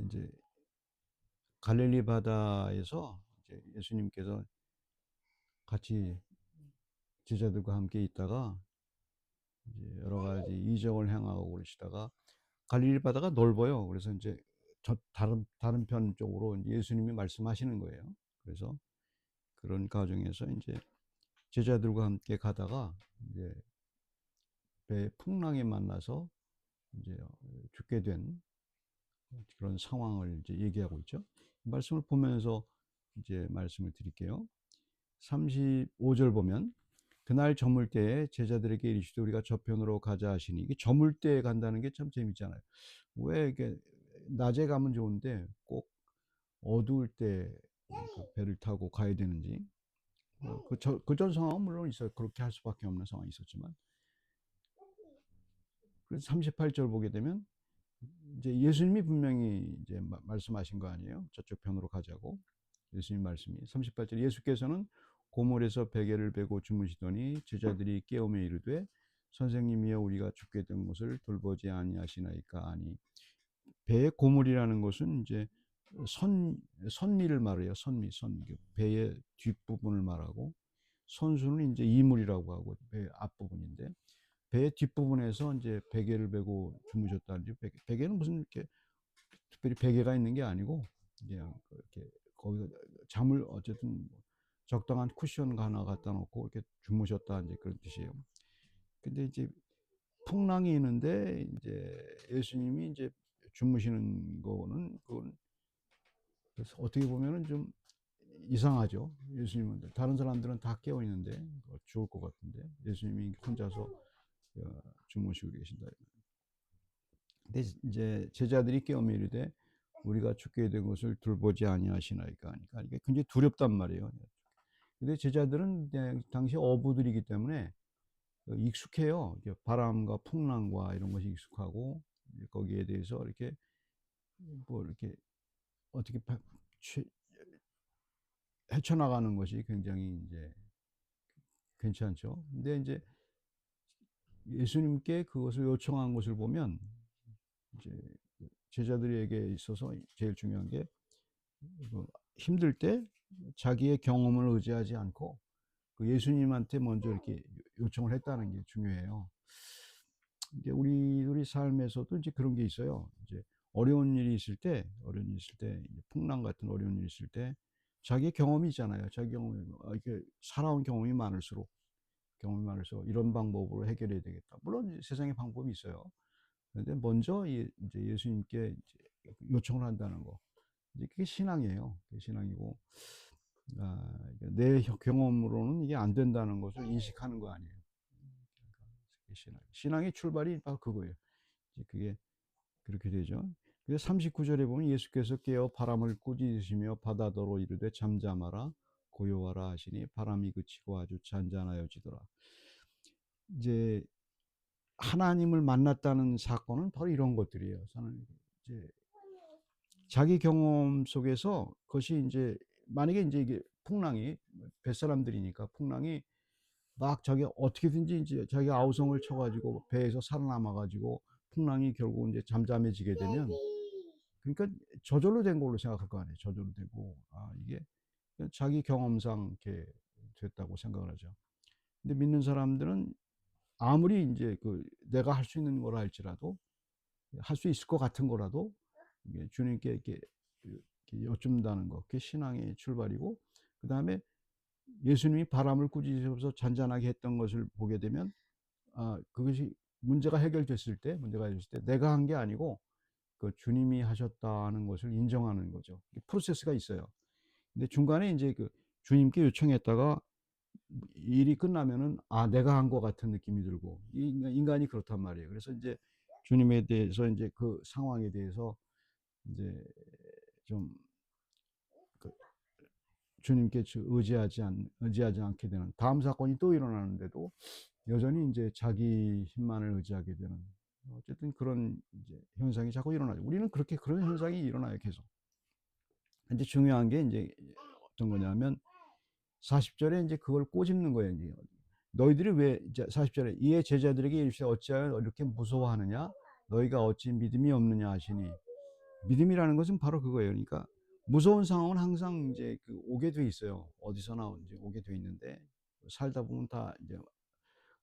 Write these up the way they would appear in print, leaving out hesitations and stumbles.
이제 갈릴리 바다에서 이제 예수님께서 같이 제자들과 함께 있다가 이제 여러 가지 이적을 행하고 그러시다가 갈릴리 바다가 넓어요. 그래서 이제 저 다른 편 쪽으로 예수님이 말씀하시는 거예요. 그래서 그런 과정에서 이제 제자들과 함께 가다가 이제 배 풍랑에 만나서 이제 죽게 된 그런 상황을 이제 얘기하고 있죠. 말씀을 보면서 이제 말씀을 드릴게요. 35절 보면 그날 저물 때에 제자들에게 이르시되 우리가 저편으로 가자 하시니, 이게 저물 때에 간다는 게 참 재밌잖아요. 왜 이게 낮에 가면 좋은데 꼭 어두울 때 그 배를 타고 가야 되는지. 그전 상황은 물론 있어요. 그렇게 할 수밖에 없는 상황이 있었지만. 그래서 38절 보게 되면 이제 예수님이 분명히 이제 말씀하신 거 아니에요? 저쪽 편으로 가자고. 예수님 말씀이 38절, 예수께서는 고물에서 베개를 베고 주무시더니 제자들이 깨우며 이르되 선생님이여 우리가 죽게 된 것을 돌보지 아니하시나이까 하니, 배의 고물이라는 것은 이제 선미를 말해요. 선미 배의 뒷부분을 말하고, 선수는 이제 이물이라고 하고 배 앞부분인데, 배 뒷부분에서 이제 베개를 베고 주무셨다는지, 베개는 무슨 이렇게 특별히 베개가 있는 게 아니고 그냥 이렇게 거기다 잠을 어쨌든 적당한 쿠션 하나 갖다 놓고 이렇게 주무셨다 이제 그런 뜻이에요. 근데 이제 풍랑이 있는데 이제 예수님이 이제 주무시는 거는 그건 그래서 어떻게 보면은 좀 이상하죠. 예수님은 다른 사람들은 다 깨어 있는데 죽을 것 같은데 예수님이 혼자서 주무시고 계신다. 근데 이제 제자들이 깨어며 이르되 우리가 죽게 된 것을 돌보지 아니하시나이까 하니까 이게 굉장히 두렵단 말이에요. 근데 제자들은 당시 어부들이기 때문에 익숙해요. 바람과 풍랑과 이런 것이 익숙하고 거기에 대해서 이렇게 뭐 이렇게 어떻게 헤쳐나가는 것이 굉장히 이제 괜찮죠. 근데 이제 예수님께 그것을 요청한 것을 보면 이제 제자들에게 있어서 제일 중요한 게 힘들 때 자기의 경험을 의지하지 않고 그 예수님한테 먼저 이렇게 요청을 했다는 게 중요해요. 이제 우리 삶에서도 이제 그런 게 있어요. 이제 어려운 일이 있을 때, 풍랑 같은 어려운 일이 있을 때 자기 경험이 있잖아요. 자기 경험이 이렇게 살아온 경험이 많을수록 이런 방법으로 해결해야 되겠다. 물론 세상에 방법이 있어요. 그런데 먼저 이제 예수님께 이제 요청을 한다는 거, 이제 그게 신앙이에요. 그게 신앙이고, 내 경험으로는 이게 안 된다는 것을 인식하는 거 아니에요. 그러니까 신앙의 출발이 바로 그거예요. 이제 그게 그렇게 되죠. 그래서 39절에 보면 예수께서 깨어 바람을 꾸짖으시며 바다더러 이르되 잠잠하라 고요하라 하시니 바람이 그치고 아주 잔잔하여지더라. 이제 하나님을 만났다는 사건은 바로 이런 것들이에요. 저는 이제 자기 경험 속에서 그것이 이제 만약에 이제 이게 풍랑이 뱃사람들이니까 풍랑이 막 자기 어떻게든지 이제 자기 아우성을 쳐가지고 배에서 살아남아가지고 풍랑이 결국 이제 잠잠해지게 되면, 그러니까 저절로 된 걸로 생각할 거 아니에요. 저절로 되고 이게 자기 경험상 이렇게 됐다고 생각을 하죠. 근데 믿는 사람들은 아무리 이제 그 내가 할 수 있는 거라 할지라도 할 수 있을 것 같은 거라도 이게 주님께 이렇게 여쭙는다는 것, 그게 신앙의 출발이고, 그 다음에 예수님이 바람을 꾸짖으셔서 잔잔하게 했던 것을 보게 되면 그것이 문제가 해결됐을 때 내가 한 게 아니고 그 주님이 하셨다는 것을 인정하는 거죠. 프로세스가 있어요. 근데 중간에 이제 그 주님께 요청했다가 일이 끝나면은 내가 한 것 같은 느낌이 들고, 인간이 그렇단 말이에요. 그래서 이제 주님에 대해서 이제 그 상황에 대해서 이제 좀 그 주님께 의지하지 않게 되는 다음 사건이 또 일어나는데도 여전히 이제 자기 힘만을 의지하게 되는, 어쨌든 그런 이제 현상이 자꾸 일어나죠. 우리는 그렇게 그런 현상이 일어나요, 계속. 근데 중요한 게 이제 어떤 거냐면 40절에 이제 그걸 꼬집는 거예요. 이제 너희들이 왜, 이제 40절에 이에 제자들에게 이르시되 어찌하여 이렇게 무서워하느냐 너희가 어찌 믿음이 없느냐 하시니, 믿음이라는 것은 바로 그거예요. 그러니까 무서운 상황은 항상 이제 그 오게 돼 있어요. 어디서나 이제 오게 돼 있는데 살다 보면 다 이제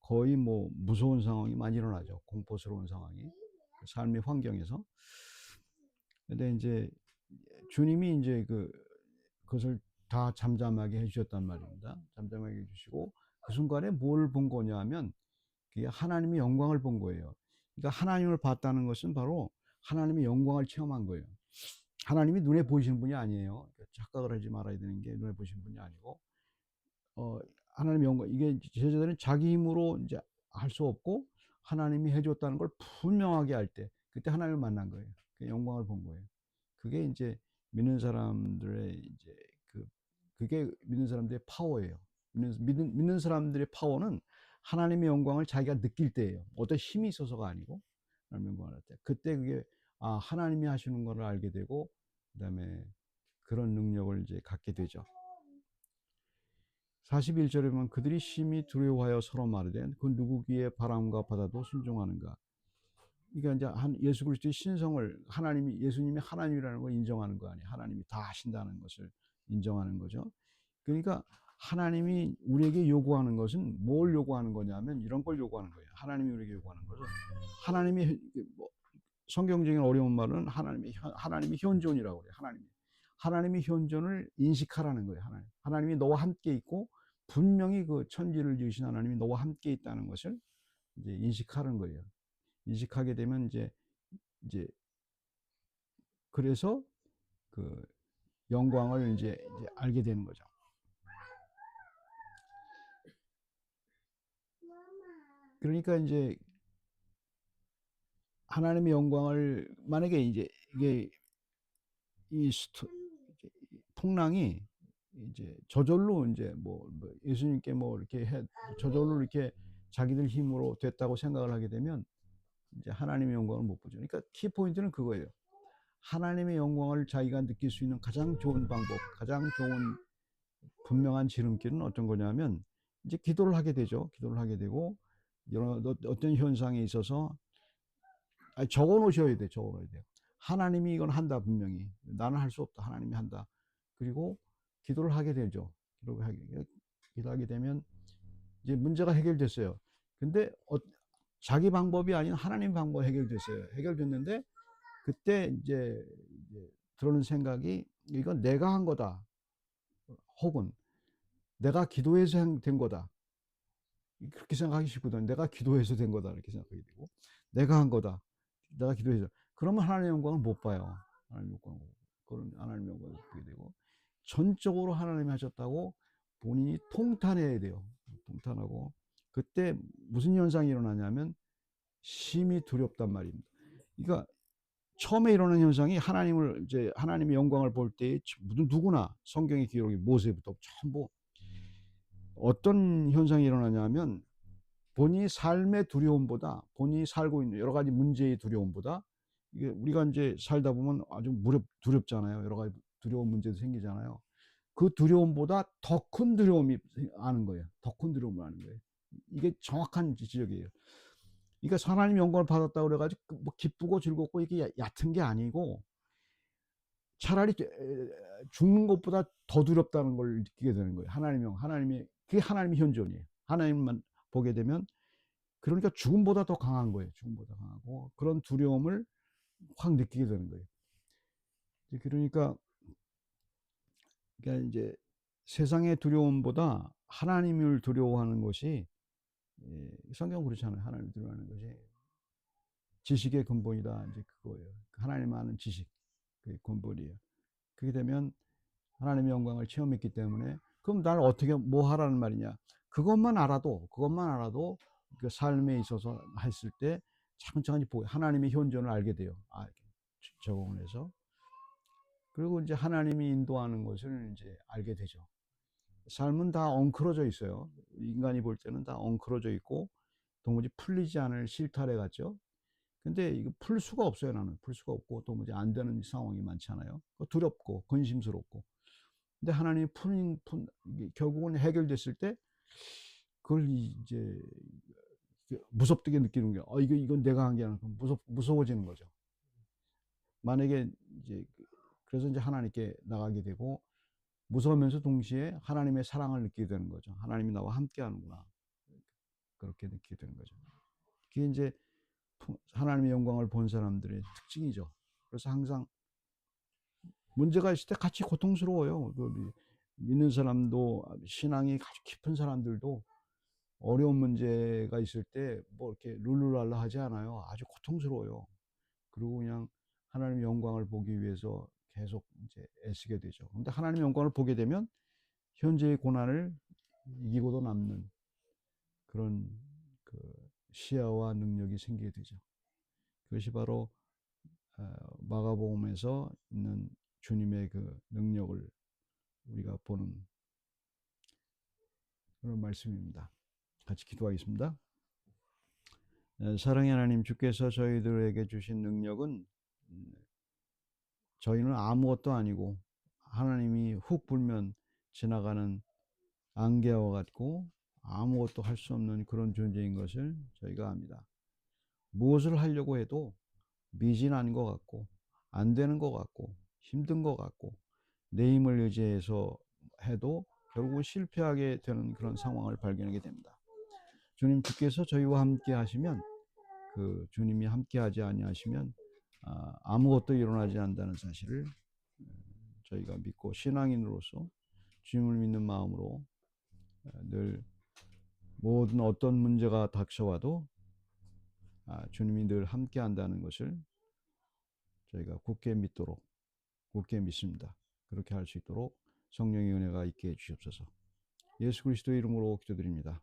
거의 뭐 무서운 상황이 많이 일어나죠. 공포스러운 상황이 삶의 환경에서. 근데 이제 주님이 이제 그것을 다 잠잠하게 해주셨단 말입니다. 잠잠하게 해주시고 그 순간에 뭘 본 거냐면 그게 하나님의 영광을 본 거예요. 그러니까 하나님을 봤다는 것은 바로 하나님의 영광을 체험한 거예요. 하나님이 눈에 보이시는 분이 아니에요. 착각을 하지 말아야 되는 게 눈에 보이시는 분이 아니고, 어, 하나님의 영광, 이게 제자들은 자기 힘으로 이제 할 수 없고, 하나님이 해줬다는 걸 분명하게 할 때, 그때 하나님을 만난 거예요. 그 영광을 본 거예요. 그게 이제 믿는 사람들의 이제 그게 믿는 사람들의 파워예요. 믿는 사람들의 파워는 하나님의 영광을 자기가 느낄 때예요. 어떤 힘이 있어서가 아니고, 하나님의 영광을 할 때. 그때 그게, 아, 하나님이 하시는 것을 알게 되고, 그 다음에 그런 능력을 이제 갖게 되죠. 41절에 보면 그들이 심히 두려워하여 서로 말하되 그 누구기에 바람과 바다도 순종하는가. 그러니까 이제 예수 그리스도의 신성을 예수님이 하나님이라는 걸 인정하는 거 아니에요. 하나님이 다 하신다는 것을 인정하는 거죠. 그러니까 하나님이 우리에게 요구하는 것은 뭘 요구하는 거냐면 이런 걸 요구하는 거예요. 하나님이 우리에게 요구하는 거죠. 하나님이 뭐 성경적인 어려운 말은 하나님이 현존이라고 그래요. 하나님이 현존을 인식하라는 거예요. 하나님이 너와 함께 있고 분명히 그 천지를 지으신 하나님이 너와 함께 있다는 것을 이제 인식하는 거예요. 인식하게 되면 이제 그래서 그 영광을 이제 알게 되는 거죠. 그러니까 이제 하나님의 영광을 만약에 이제 이게 이 풍랑이 이제 저절로 이제 뭐 예수님께 뭐 이렇게 저절로 이렇게 자기들 힘으로 됐다고 생각을 하게 되면 이제 하나님의 영광을 못 보죠. 그러니까 키 포인트는 그거예요. 하나님의 영광을 자기가 느낄 수 있는 가장 좋은 방법, 가장 좋은 분명한 지름길은 어떤 거냐면 이제 기도를 하게 되죠. 기도를 하게 되고 어떤 현상에 있어서 적어 놓으셔야 돼. 적어 놓어야 돼요. 하나님이 이건 한다 분명히. 나는 할 수 없다. 하나님이 한다. 그리고 기도를 하게 되죠. 기도하게 되면 이제 문제가 해결됐어요. 근데 자기 방법이 아닌 하나님 방법 해결됐어요. 해결됐는데 그때 이제 들어오는 생각이 이건 내가 한 거다. 혹은 내가 기도해서 된 거다. 그렇게 생각하기 쉽거든. 내가 기도해서 된 거다. 이렇게 생각하게 되고 내가 한 거다. 내가 기도해서. 그러면 하나님의 영광을 못 봐요. 하나님의 영광을. 그런 하나님의 영광을 보게 되고 전적으로 하나님이 하셨다고 본인이 통탄해야 돼요. 통탄하고 그때 무슨 현상이 일어나냐면 심히 두렵단 말입니다. 그러니까 처음에 일어나는 현상이 하나님의 영광을 볼 때 누구나 성경의 기록이 모세부터 전부 어떤 현상이 일어나냐면 본인이 삶의 두려움보다 본인이 살고 있는 여러 가지 문제의 두려움보다 이게 우리가 이제 살다 보면 아주 두렵잖아요. 여러 가지 두려운 문제도 생기잖아요. 그 두려움보다 더 큰 두려움이 아는 거예요. 더 큰 두려움을 아는 거예요. 이게 정확한 지적이에요. 그러니까 하나님 영광을 받았다고 그래가지고 뭐 기쁘고 즐겁고 이게 얕은 게 아니고 차라리 죽는 것보다 더 두렵다는 걸 느끼게 되는 거예요. 그게 하나님의 현존이에요. 하나님만 보게 되면 그러니까 죽음보다 더 강한 거예요. 죽음보다 강하고 그런 두려움을 확 느끼게 되는 거예요. 그러니까 이제 세상의 두려움보다 하나님을 두려워하는 것이 성경 그렇잖아요. 하나님을 두려워하는 것이 지식의 근본이다. 이제 그거예요. 하나님 아는 지식 그게 근본이에요. 그렇게 되면 하나님의 영광을 체험했기 때문에 그럼 나를 어떻게 뭐 하라는 말이냐? 그것만 알아도 그 삶에 있어서 했을 때 차근차근히 하나님의 현존을 알게 돼요. 적응을 해서 그리고 이제 하나님이 인도하는 것을 이제 알게 되죠. 삶은 다 엉클어져 있어요. 인간이 볼 때는 다 엉클어져 있고 도무지 풀리지 않을 실타래 같죠. 근데 이거 풀 수가 없어요. 나는 풀 수가 없고 도무지 안 되는 상황이 많잖아요. 두렵고 근심스럽고. 근데 하나님이 결국은 해결됐을 때 그걸 이제 무섭게 느끼는 거예요. 이건 내가 한 게 아니라 무서워지는 거죠. 만약에 이제 그래서 이제 하나님께 나가게 되고 무서우면서 동시에 하나님의 사랑을 느끼게 되는 거죠. 하나님이 나와 함께하는구나. 그렇게 느끼게 되는 거죠. 그게 이제 하나님의 영광을 본 사람들의 특징이죠. 그래서 항상 문제가 있을 때 같이 고통스러워요. 믿는 사람도 신앙이 아주 깊은 사람들도 어려운 문제가 있을 때 뭐 이렇게 룰루랄라 하지 않아요. 아주 고통스러워요. 그리고 그냥 하나님의 영광을 보기 위해서 계속 이제 애쓰게 되죠. 근데 하나님의 영광을 보게 되면 현재의 고난을 이기고도 남는 그런 그 시야와 능력이 생기게 되죠. 그것이 바로 마가복음에서 있는 주님의 그 능력을 우리가 보는 그런 말씀입니다. 같이 기도하겠습니다. 사랑의 하나님, 주께서 저희들에게 주신 능력은 저희는 아무것도 아니고 하나님이 훅 불면 지나가는 안개와 같고 아무것도 할 수 없는 그런 존재인 것을 저희가 압니다. 무엇을 하려고 해도 미진한 것 같고 안 되는 것 같고 힘든 것 같고 내 힘을 의지해서 해도 결국은 실패하게 되는 그런 상황을 발견하게 됩니다. 주님, 주께서 저희와 함께 하시면 그 주님이 함께 하지 아니하시면 아무것도 일어나지 않는다는 사실을 저희가 믿고 신앙인으로서 주님을 믿는 마음으로 늘 모든 어떤 문제가 닥쳐와도 주님이 늘 함께 한다는 것을 저희가 굳게 믿습니다. 그렇게 할 수 있도록 성령의 은혜가 있게 해주시옵소서. 예수 그리스도의 이름으로 기도드립니다.